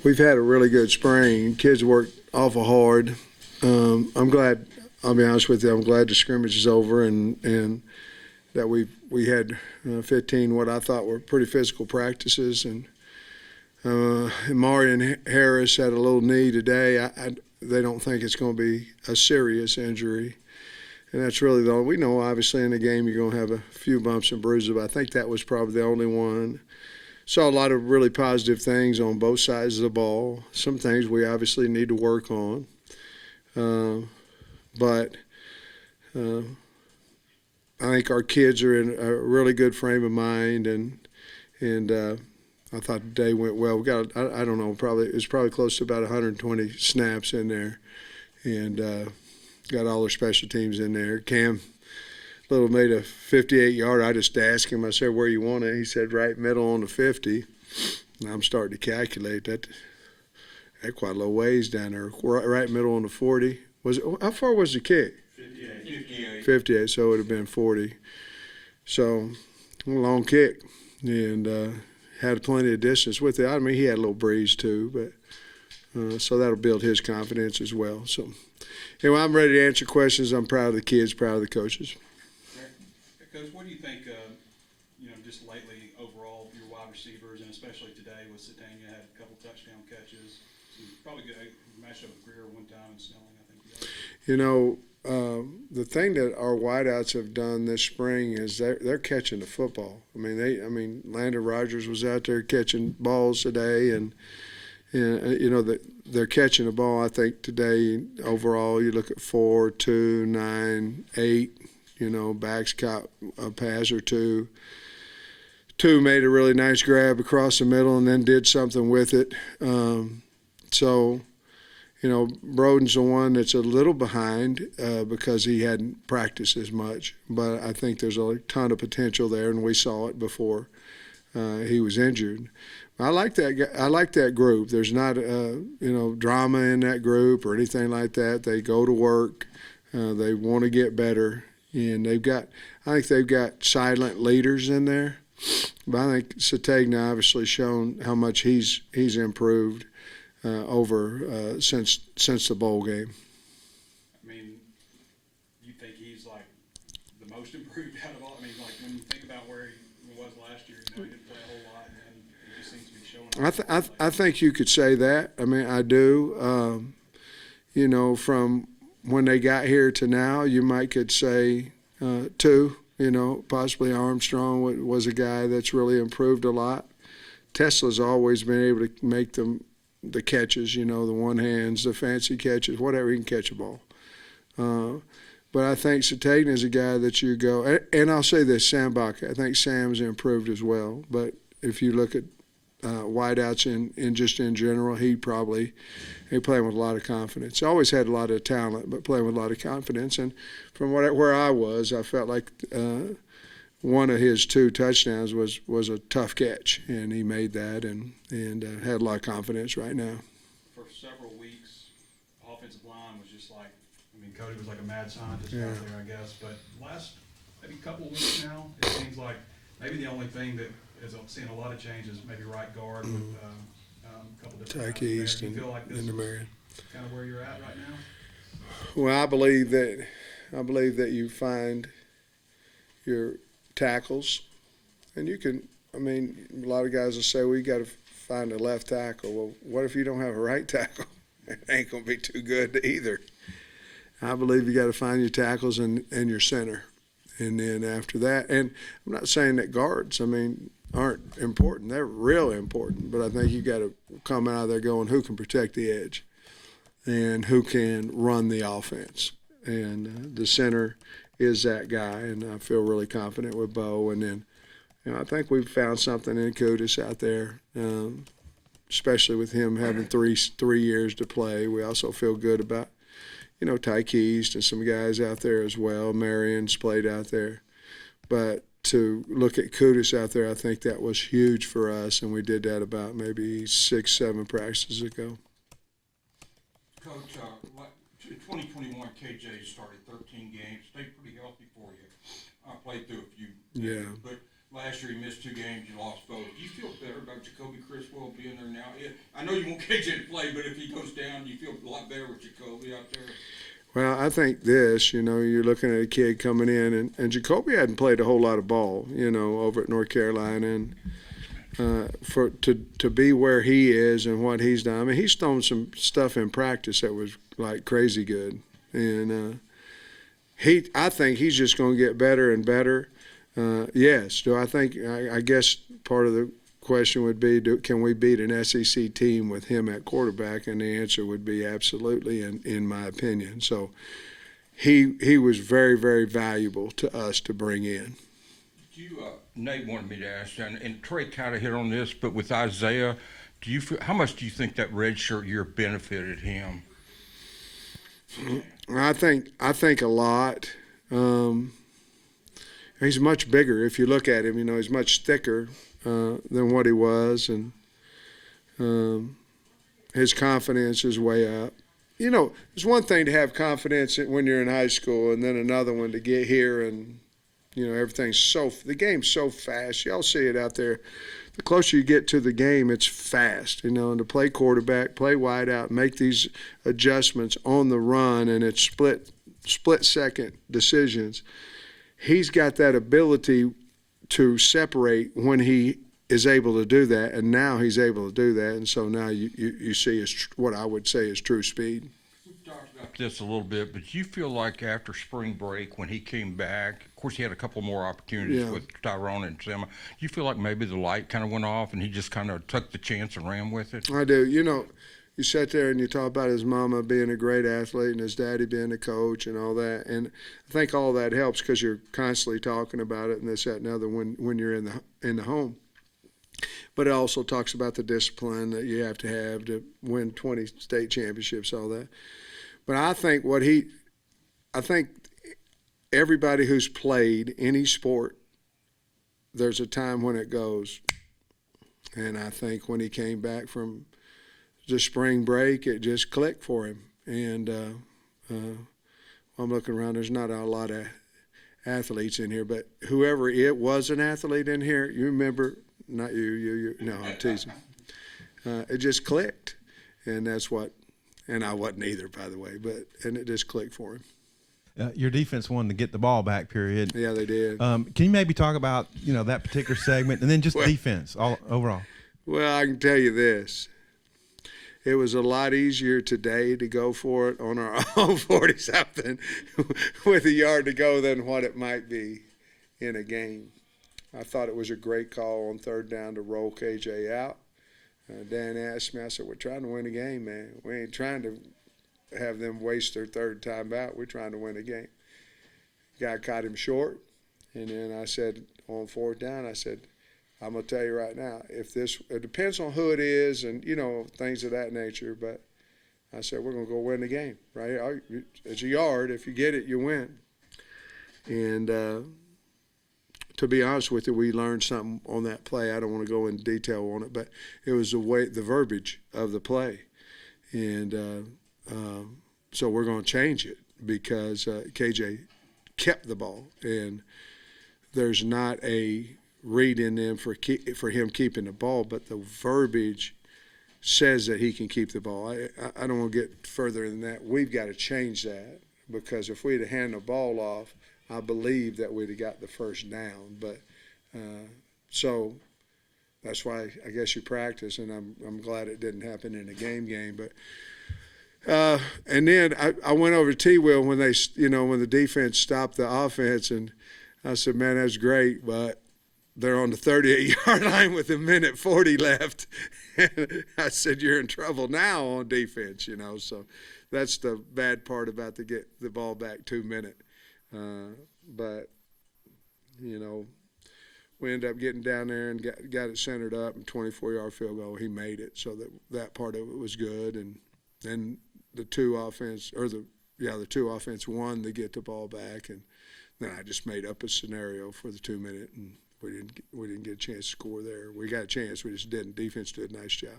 We've had a really good spring. Kids worked awful hard. I'm glad. I'll be honest with you. I'm glad the scrimmage is over and that we had 15 what I thought were pretty physical practices, and Marion Harris had a little knee today. They don't think it's going to be a serious injury, and that's really the only. We know obviously in the game you're going to have a few bumps and bruises, but I think that was probably the only one. Saw a lot of really positive things on both sides of the ball. Some things we obviously need to work on, but I think our kids are in a really good frame of mind, and I thought the day went well. We got I don't know, it was probably close to about 120 snaps in there, and got all their special teams in there. Cam Little made a 58-yard. I just asked him. I said, "Where you want it?" He said, "Right middle on the 50." And I'm starting to calculate that. That quite a little ways down there. Right middle on the 40. How far was the kick? 58. 58. So it would have been 40. So a long kick, and had plenty of distance with it. I mean, he had a little breeze too, but so that'll build his confidence as well. So anyway, I'm ready to answer questions. I'm proud of the kids, proud of the coaches. Coach, what do you think, just lately overall, your wide receivers, and especially today with Satania, had a couple touchdown catches. Probably good matchup with Greer one time and Snelling, I think. The thing that our wideouts have done this spring is they're catching the football. I mean, Landon Rogers was out there catching balls today, and they're catching the ball. I think today overall, you look at 4, 2, 9, 8. Backs caught a pass or two. Two made a really nice grab across the middle and then did something with it. Broden's the one that's a little behind because he hadn't practiced as much. But I think there's a ton of potential there, and we saw it before he was injured. I like that. I like that group. There's not drama in that group or anything like that. They go to work. They want to get better. And I think they've got silent leaders in there. But I think Satagna obviously shown how much he's improved over since the bowl game. I mean, you think he's like the most improved out of all? I mean, like when you think about where he was last year, he didn't play a whole lot, and he just seems to be showing. I think you could say that. I mean, I do. From when they got here to now, you could say two. Possibly Armstrong was a guy that's really improved a lot. Tesla's always been able to make the catches, the one hands, the fancy catches, whatever, he can catch a ball. But I think Satagna is a guy that you go, and I'll say this, Sam Baca, I think Sam's improved as well. But if you look at wideouts in general, he playing with a lot of confidence. Always had a lot of talent, but playing with a lot of confidence. And from where I was, I felt like one of his 2 touchdowns was a tough catch, and he made that and had a lot of confidence right now. For several weeks, offensive line was just like, Cody was like a mad scientist out there, I guess. But last maybe couple of weeks now, it seems like maybe the only thing that is seeing a lot of changes, maybe right guard with a couple different Tyke East and feel like this is Marion. kind of where you're at right now? Well, I believe that you find your tackles, and you can. I mean, a lot of guys will say, "Well, you got to find a left tackle." Well, what if you don't have a right tackle? It ain't gonna be too good either. I believe you got to find your tackles and your center, and then after that. And I'm not saying that guards, aren't important. They're real important. But I think you got to come out of there going, who can protect the edge, and who can run the offense. And the center is that guy, and I feel really confident with Bo. And then, I think we've found something in Kudus out there, especially with him having three years to play. We also feel good about, Tyke East and some guys out there as well. Marion's played out there. But to look at Kudus out there, I think that was huge for us, and we did that about maybe 6-7 practices ago. Coach, 2021 KJ started 13 games, stayed pretty healthy for you. I played through a few. Yeah. But last year you missed 2 games, you lost both. Do you feel better about Jacoby Criswell being there now? Yeah, I know you want KJ to play, but if he goes down, you feel a lot better with Jacoby out there. Well, I think this, you're looking at a kid coming in, and Jacoby hadn't played a whole lot of ball, over at North Carolina, and to be where he is and what he's done. I mean, he's thrown some stuff in practice that was like crazy good, and I think he's just going to get better and better. Yes, do I think? I guess part of the question would be, can we beat an SEC team with him at quarterback? And the answer would be absolutely, in my opinion. So he was very, very valuable to us to bring in. Nate wanted me to ask, and Trey kind of hit on this, but with Isaiah, how much do you think that redshirt year benefited him? I think a lot. He's much bigger. If you look at him, he's much thicker than what he was, and his confidence is way up. It's one thing to have confidence when you're in high school, and then another one to get here and the game's so fast. Y'all see it out there. The closer you get to the game, it's fast, and to play quarterback, play wide out, make these adjustments on the run, and it's split-second decisions. He's got that ability to separate when he is able to do that, and now he's able to do that, and so now you see what I would say is true speed. We've talked about this a little bit, but you feel like after spring break when he came back, of course he had a couple more opportunities with Tyrone and Sam, you feel like maybe the light kind of went off and he just kind of took the chance and ran with it? I do. You sit there and you talk about his mama being a great athlete and his daddy being a coach and all that, and I think all that helps because you're constantly talking about it and this, that, and other when you're in the home. But it also talks about the discipline that you have to win 20 state championships, all that. But I think everybody who's played any sport, there's a time when it goes. And I think when he came back from the spring break, it just clicked for him. And I'm looking around, there's not a lot of athletes in here, but whoever it was an athlete in here, you remember, not you, no, I'm teasing. It just clicked. And that's what, and I wasn't either, by the way, and it just clicked for him. Your defense wanted to get the ball back, period. Yeah, they did. Can you maybe talk about, that particular segment and then just defense overall? Well, I can tell you this. It was a lot easier today to go for it on our own 40-something with a yard to go than what it might be in a game. I thought it was a great call on third down to roll KJ out. Dan asked me, I said, we're trying to win a game, man. We ain't trying to have them waste their third time out. We're trying to win a game. Guy caught him short, and then I said on fourth down, I said, I'm going to tell you right now, it depends on who it is and, things of that nature, but I said, we're going to go win the game, right? It's a yard. If you get it, you win. And to be honest with you, we learned something on that play. I don't want to go into detail on it, but it was the verbiage of the play. And so we're going to change it because KJ kept the ball, and there's not a read in them for him keeping the ball, but the verbiage says that he can keep the ball. I don't want to get further than that. We've got to change that because if we'd have handed the ball off, I believe that we'd have got the first down. But so that's why I guess you practice, and I'm glad it didn't happen in a game. But and then I went over to T-Will when when the defense stopped the offense, and I said, man, that's great, but they're on the 38-yard line with a minute 40 left. And I said, you're in trouble now on defense, So that's the bad part about to get the ball back 2 minutes. But, we ended up getting down there and got it centered up, and 24-yard field goal. He made it, so that part of it was good. And then the two offense won to get the ball back, and then I just made up a scenario for the 2 minute, and we didn't get a chance to score there. We got a chance, we just didn't. Defense did a nice job.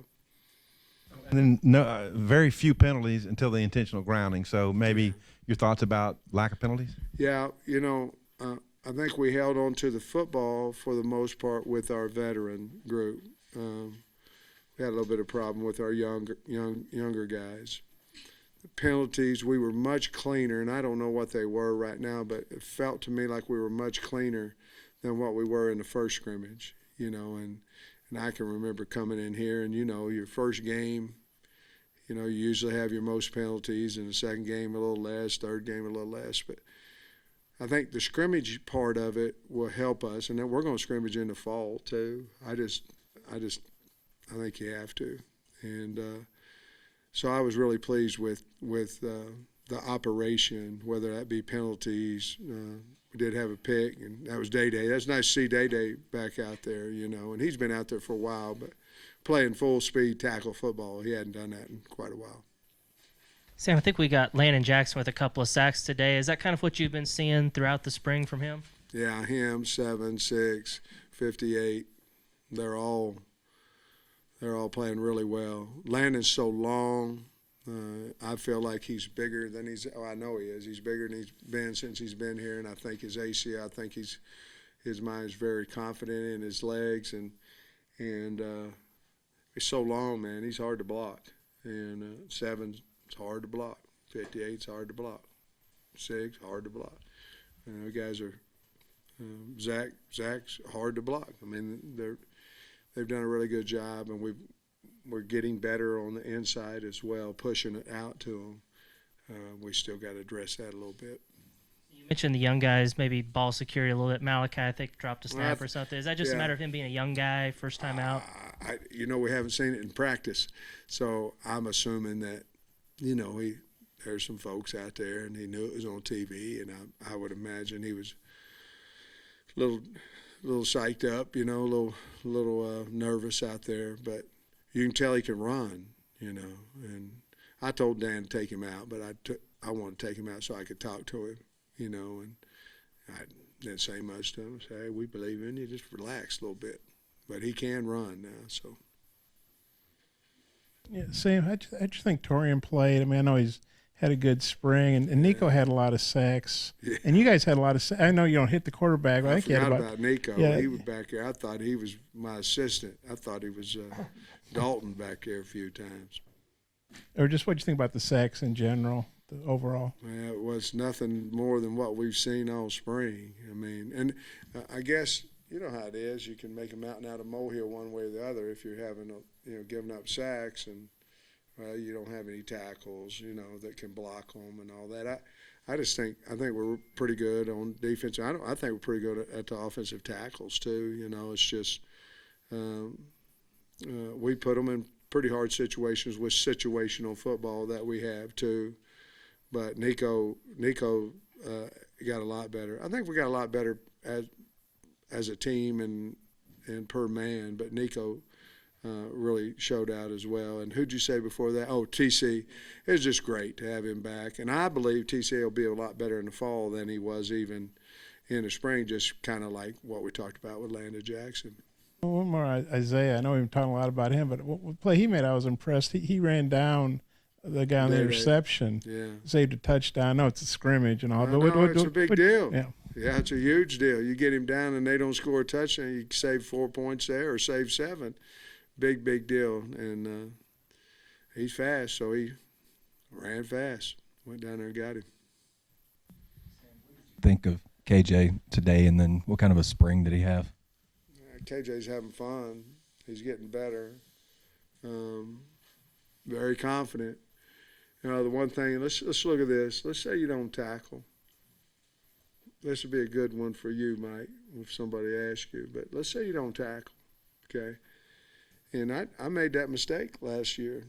And then very few penalties until the intentional grounding. So maybe your thoughts about lack of penalties? Yeah, I think we held on to the football for the most part with our veteran group. We had a little bit of problem with our younger guys. The penalties, we were much cleaner, and I don't know what they were right now, but it felt to me like we were much cleaner than what we were in the first scrimmage, and I can remember coming in here and, your first game, you usually have your most penalties, in the second game a little less, third game a little less, but I think the scrimmage part of it will help us, and then we're going to scrimmage in the fall too. I think you have to, and so I was really pleased with the operation, whether that be penalties. We did have a pick, and that was Day. That's nice to see Day back out there, and he's been out there for a while, but playing full speed tackle football, he hadn't done that in quite a while. Sam, I think we got Landon Jackson with a couple of sacks today. Is that kind of what you've been seeing throughout the spring from him? Yeah, him, 7'6", 58. They're all playing really well. Landon's so long. I feel like he's bigger than I know he is. He's bigger than he's been since he's been here, and I think his ACL, I think his mind is very confident in his legs, and he's so long, man. He's hard to block. And 7's hard to block. 58's hard to block. 6 hard to block. Guys are Zach's hard to block. I mean, they've done a really good job, and we're getting better on the inside as well, pushing it out to them. We still got to address that a little bit. You mentioned the young guys, maybe ball security a little bit. Malachi, I think, dropped a snap or something. Is that just a matter of him being a young guy, first time out? We haven't seen it in practice, so I'm assuming that, there's some folks out there, and he knew it was on TV, and I would imagine he was a little psyched up, a little nervous out there, but you can tell he can run, and I told Dan to take him out, but I wanted to take him out so I could talk to him, and I didn't say much to him. Say, hey, we believe in you, just relax a little bit. But he can run now, so. Yeah, Sam, how'd you think Torian played? I mean, I know he's had a good spring, and Nico had a lot of sacks. Yeah. And you guys had a lot of sacks. I know you don't hit the quarterback, but I think you had about Nico. Yeah. He was back there. I thought he was my assistant. I thought he was Dalton back there a few times. Or just what you think about the sacks in general, the overall? Well, it was nothing more than what we've seen all spring. I mean, and I guess you know how it is. You can make a mountain out of molehill one way or the other if you're having giving up sacks and you don't have any tackles, that can block them and all that. I think we're pretty good on defense. I think we're pretty good at the offensive tackles too. It's just we put them in pretty hard situations with situational football that we have too. But Nico got a lot better. I think we got a lot better as a team and per man. But Nico really showed out as well. And who'd you say before that? Oh, TC. It was just great to have him back. And I believe TC will be a lot better in the fall than he was even in the spring, just kind of like what we talked about with Landon Jackson. One more, Isaiah. I know we've been talking a lot about him, but what play he made, I was impressed. He ran down the guy on the interception, saved a touchdown. I know it's a scrimmage and all, but it's a big deal. Yeah, it's a huge deal. You get him down and they don't score a touchdown, you save 4 points there or save 7. Big deal. And he's fast, so he ran fast. Went down there and got him. Think of KJ today, and then what kind of a spring did he have? KJ's having fun. He's getting better. Very confident. The one thing, let's look at this. Let's say you don't tackle. This would be a good one for you, Mike, if somebody asks you. But let's say you don't tackle, okay? And I made that mistake last year.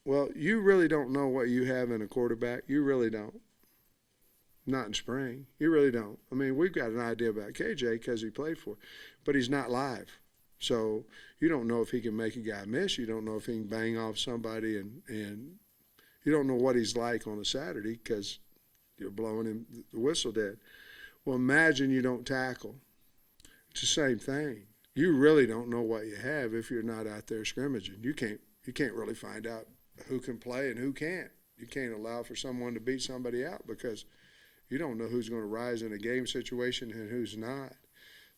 Well, you really don't know what you have in a quarterback. You really don't. Not in spring. You really don't. I mean, we've got an idea about KJ because he played for it, but he's not live. So you don't know if he can make a guy miss. You don't know if he can bang off somebody, and you don't know what he's like on a Saturday because you're blowing him the whistle dead. Well, imagine you don't tackle. It's the same thing. You really don't know what you have if you're not out there scrimmaging. You can't really find out who can play and who can't. You can't allow for someone to beat somebody out because you don't know who's going to rise in a game situation and who's not.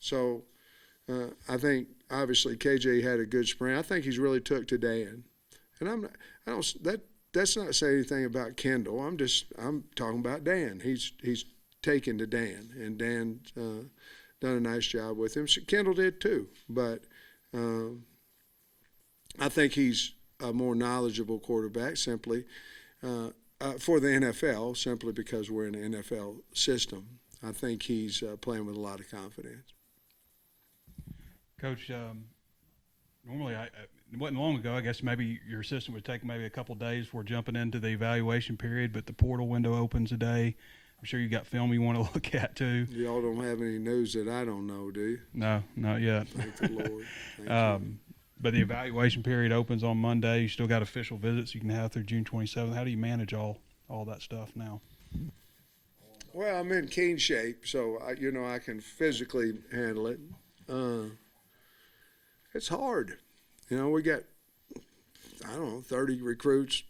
So I think obviously KJ had a good spring. I think he's really took to Dan, and that's not saying anything about Kendall. I'm talking about Dan. He's taken to Dan, and Dan done a nice job with him. So Kendall did too, but I think he's a more knowledgeable quarterback simply for the NFL, simply because we're in an NFL system. I think he's playing with a lot of confidence. Coach, normally it wasn't long ago, I guess maybe your assistant would take maybe a couple days before jumping into the evaluation period, but the portal window opens today. I'm sure you got film you want to look at too. Y'all don't have any news that I don't know, do you? No, not yet. Thank the Lord. Thank you. But the evaluation period opens on Monday. You still got official visits you can have through June 27th. How do you manage all that stuff now? Well, I'm in keen shape, so I can physically handle it. It's hard. We got 30 recruits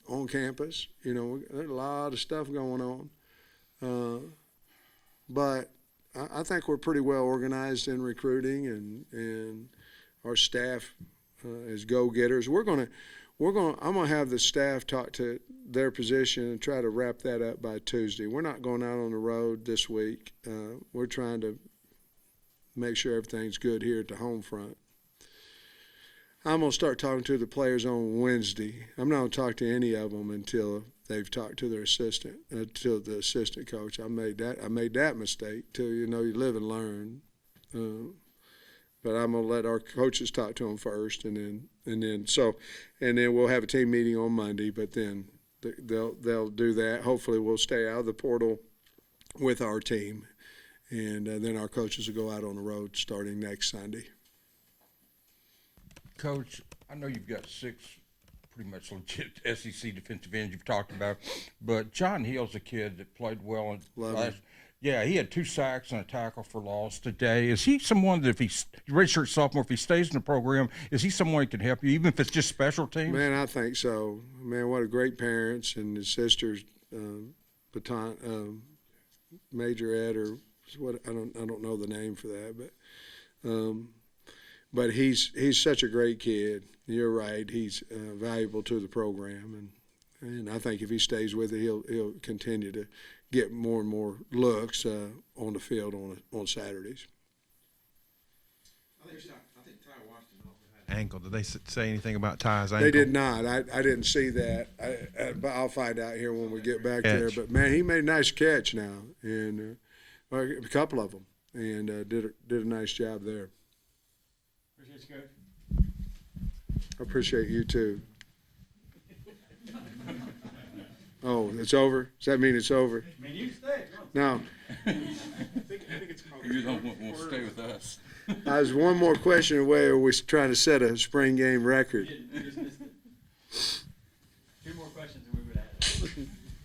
on campus. There's a lot of stuff going on. But I think we're pretty well organized in recruiting, and our staff is go-getters. I'm gonna have the staff talk to their position and try to wrap that up by Tuesday. We're not going out on the road this week. We're trying to make sure everything's good here at the home front. I'm going to start talking to the players on Wednesday. I'm not going to talk to any of them until they've talked to their assistant, to the assistant coach. I made that mistake too. You live and learn. But I'm going to let our coaches talk to them first, and then we'll have a team meeting on Monday. But then they'll do that. Hopefully, we'll stay out of the portal with our team, and then our coaches will go out on the road starting next Sunday. Coach, I know you've got 6 pretty much legit SEC defensive ends you've talked about, but John Hill's a kid that played well. Yeah, he had 2 sacks and a tackle for loss today. Is he someone that if he's redshirt sophomore, if he stays in the program, is he someone who can help you, even if it's just special teams? Man, I think so. Man, what a great parents, and his sister's Major Ed, or what, I don't know the name for that, but he's such a great kid. You're right. He's valuable to the program, and I think if he stays with it, he'll continue to get more and more looks on the field on Saturdays. I think Ty Washington also had Ankle. Did they say anything about Ty's ankle? They did not. I didn't see that. But I'll find out here when we get back there. But man, he made a nice catch now, and a couple of them, and did a nice job there. Appreciate you, Coach. I appreciate you too. Oh, it's over? Does that mean it's over? I mean, you can stay. No. I think it's called. You don't want to stay with us. I was one more question away. Are we trying to set a spring game record? 2 more questions and we would have it.